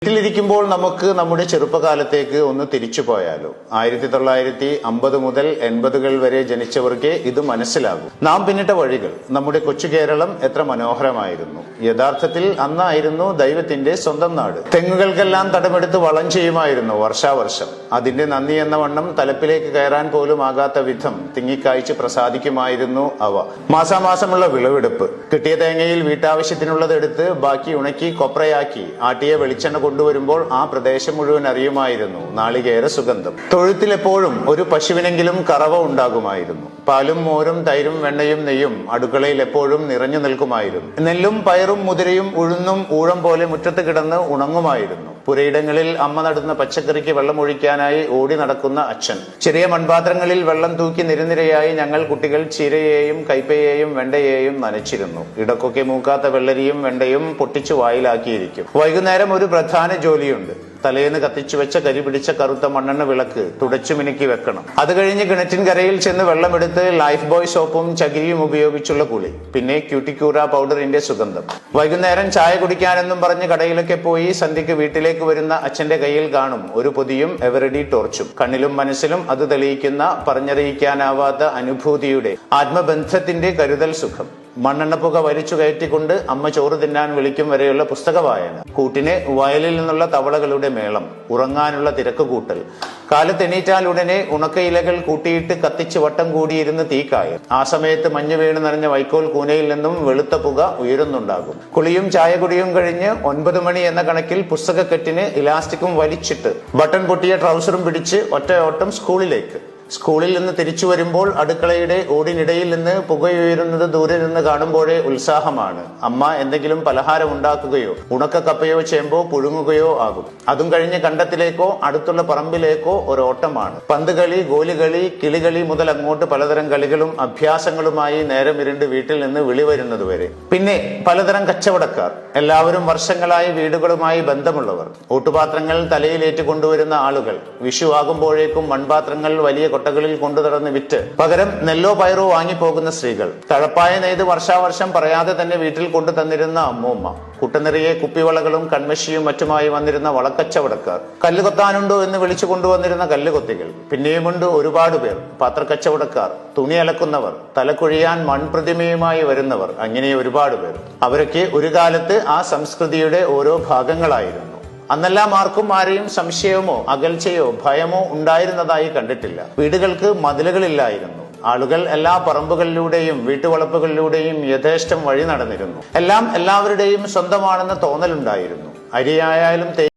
വീട്ടിലിരിക്കുമ്പോൾ നമുക്ക് നമ്മുടെ ചെറുപ്പകാലത്തേക്ക് ഒന്ന് തിരിച്ചു പോയാലോ? 1950 മുതൽ 80 വരെ ജനിച്ചവർക്ക് ഇത് മനസ്സിലാകും. നാം പിന്നിട്ട വഴികൾ, നമ്മുടെ കൊച്ചു കേരളം എത്ര മനോഹരമായിരുന്നു. യഥാർത്ഥത്തിൽ അന്നായിരുന്നു ദൈവത്തിന്റെ സ്വന്തം നാട്. തെങ്ങുകൾക്കെല്ലാം തടമെടുത്ത് വളം ചെയ്യുമായിരുന്നു വർഷാവർഷം. അതിന്റെ നന്ദി എന്ന വണ്ണം തലപ്പിലേക്ക് കയറാൻ പോലും ആകാത്ത വിധം തിങ്ങിക്കായ്ച്ച് പ്രസാദിക്കുമായിരുന്നു അവ. മാസാമാസമുള്ള വിളവെടുപ്പ്. കിട്ടിയ തേങ്ങയിൽ വീട്ടാവശ്യത്തിനുള്ളതെടുത്ത് ബാക്കി ഉണക്കി കൊപ്രയാക്കി ആട്ടിയ വെളിച്ചെണ്ണ കൊണ്ടുവരുമ്പോൾ ആ പ്രദേശം മുഴുവൻ അറിയുമായിരുന്നു നാളികേര സുഗന്ധം. തൊഴുത്തിലെപ്പോഴും ഒരു പശുവിനെങ്കിലും കറവ ഉണ്ടാകുമായിരുന്നു. പാലും മോരും തൈരും വെണ്ണയും നെയ്യും അടുക്കളയിൽ എപ്പോഴും നിറഞ്ഞു നിൽക്കുമായിരുന്നു. നെല്ലും പയറും മുതിരയും ഉഴുന്നും ഊഴം പോലെ മുറ്റത്ത് കിടന്ന് ഉണങ്ങുമായിരുന്നു. പുരയിടങ്ങളിൽ അമ്മ നടുന്ന പച്ചക്കറിക്ക് വെള്ളമൊഴിക്കാനായി ഓടി നടക്കുന്ന അച്ഛൻ. ചെറിയ മൺപാത്രങ്ങളിൽ വെള്ളം തൂക്കി നിരനിരയായി ഞങ്ങൾ കുട്ടികൾ ചീരയെയും കൈപ്പയെയും വെണ്ടയെയും നനച്ചിരുന്നു. ഇടക്കൊക്കെ മൂക്കാത്ത വെള്ളരിയും വെണ്ടയും പൊട്ടിച്ചു വായിലാക്കിയിരിക്കും. വൈകുന്നേരം ഒരു പ്രധാന ജോലിയുണ്ട്. തലേന്ന് കത്തിച്ചു വെച്ച കരി പിടിച്ച കറുത്ത മണ്ണെണ്ണ വിളക്ക് തുടച്ചു മിനുക്കി വെക്കണം. അത് കഴിഞ്ഞ് കിണറ്റിൻ കരയിൽ ചെന്ന് വെള്ളമെടുത്ത് ലൈഫ് ബോയ് സോപ്പും ചകിരിയും ഉപയോഗിച്ചുള്ള കുളി. പിന്നെ ക്യൂട്ടിക്യൂറ പൗഡറിന്റെ സുഗന്ധം. വൈകുന്നേരം ചായ കുടിക്കാനെന്നും പറഞ്ഞ് കടയിലൊക്കെ പോയി സന്ധ്യക്ക് വീട്ടിലേക്ക് വരുന്ന അച്ഛന്റെ കയ്യിൽ കാണും ഒരു പൊതിയും എവറഡി ടോർച്ചും. കണ്ണിലും മനസ്സിലും അത് തെളിയിക്കുന്ന പറഞ്ഞറിയിക്കാനാവാത്ത അനുഭൂതിയുടെ ആത്മബന്ധത്തിന്റെ കരുതൽ സുഖം. മണ്ണെണ്ണപ്പുക വലിച്ചു കയറ്റിക്കൊണ്ട് അമ്മ ചോറ് തിന്നാൻ വിളിക്കും വരെയുള്ള പുസ്തക വായന. കൂട്ടിന് വയലിൽ നിന്നുള്ള തവളകളുടെ മേളം. ഉറങ്ങാനുള്ള തിരക്ക് കൂട്ടൽ. കാലത്തെണീറ്റാൽ ഉടനെ ഉണക്കയിലകൾ കൂട്ടിയിട്ട് കത്തിച്ച് വട്ടം കൂടിയിരുന്ന് തീക്കായ. ആ സമയത്ത് മഞ്ഞ് വീണ് നിറഞ്ഞ വൈക്കോൽ കൂനയിൽ നിന്നും വെളുത്ത പുക ഉയരുന്നുണ്ടാകും. കുളിയും ചായകുടിയും കഴിഞ്ഞ് 9 മണി എന്ന കണക്കിൽ പുസ്തകക്കെട്ടിന് ഇലാസ്റ്റിക്കും വലിച്ചിട്ട് ബട്ടൺ പൊട്ടിയ ട്രൗസറും പിടിച്ച് ഒറ്റ ഓട്ടം സ്കൂളിലേക്ക്. സ്കൂളിൽ നിന്ന് തിരിച്ചു വരുമ്പോൾ അടുക്കളയുടെ ഓടിനിടയിൽ നിന്ന് പുകയുയരുന്നത് ദൂരെ നിന്ന് കാണുമ്പോഴേ ഉത്സാഹമാണ്. അമ്മ എന്തെങ്കിലും പലഹാരം ഉണ്ടാക്കുകയോ ഉണക്ക കപ്പയോ ചേമ്പോ പുഴുങ്ങുകയോ ആകും. അതും കഴിഞ്ഞ് കണ്ടത്തിലേക്കോ അടുത്തുള്ള പറമ്പിലേക്കോ ഒരോട്ടമാണ്. പന്തുകളി, ഗോലികളി, കിളികളി മുതൽ അങ്ങോട്ട് പലതരം കളികളും അഭ്യാസങ്ങളുമായി നേരം ഇരുണ്ട് വീട്ടിൽ നിന്ന് വിളി വരുന്നത് വരെ. പിന്നെ പലതരം കച്ചവടക്കാർ. എല്ലാവരും വർഷങ്ങളായി വീടുകളുമായി ബന്ധമുള്ളവർ. ഓട്ടുപാത്രങ്ങൾ തലയിലേറ്റ് കൊണ്ടുവരുന്ന ആളുകൾ. വിഷു ആകുമ്പോഴേക്കും മൺപാത്രങ്ങൾ വലിയ കൊട്ടകളിൽ കൊണ്ടു നടന്ന് വിറ്റ് പകരം നെല്ലോ പയറോ വാങ്ങിപ്പോകുന്ന സ്ത്രീകൾ. തഴപ്പായ നെയ്ത് വർഷാവർഷം പറയാതെ തന്നെ വീട്ടിൽ കൊണ്ടു തന്നിരുന്ന അമ്മൂമ്മ. കുട്ടനിറയെ കുപ്പിവളകളും കൺമഷിയും മറ്റുമായി വന്നിരുന്ന വളക്കച്ചവടക്കാർ. കല്ലുകൊത്താനുണ്ടോ എന്ന് വിളിച്ചു കൊണ്ടുവന്നിരുന്ന കല്ലുകൊത്തികൾ. പിന്നെയുമുണ്ട് ഒരുപാട് പേർ. പാത്രക്കച്ചവടക്കാർ, തുണി അലക്കുന്നവർ, തലക്കുഴിയാൻ മൺപ്രതിമയുമായി വരുന്നവർ, അങ്ങനെ ഒരുപാട് പേർ. അവരൊക്കെ ഒരു കാലത്ത് ആ സംസ്കൃതിയുടെ ഓരോ ഭാഗങ്ങളായിരുന്നു. അന്നെല്ലാം ആർക്കും ആരെയും സംശയമോ അകൽച്ചയോ ഭയമോ ഉണ്ടായിരുന്നതായി കണ്ടിട്ടില്ല. വീടുകൾക്ക് മതിലുകളില്ലായിരുന്നു. ആളുകൾ എല്ലാ പറമ്പുകളിലൂടെയും വീട്ടുവളപ്പുകളിലൂടെയും യഥേഷ്ടം വഴി നടന്നിരുന്നു. എല്ലാം എല്ലാവരുടെയും സ്വന്തമാണെന്ന തോന്നലുണ്ടായിരുന്നു. അരിയായാലും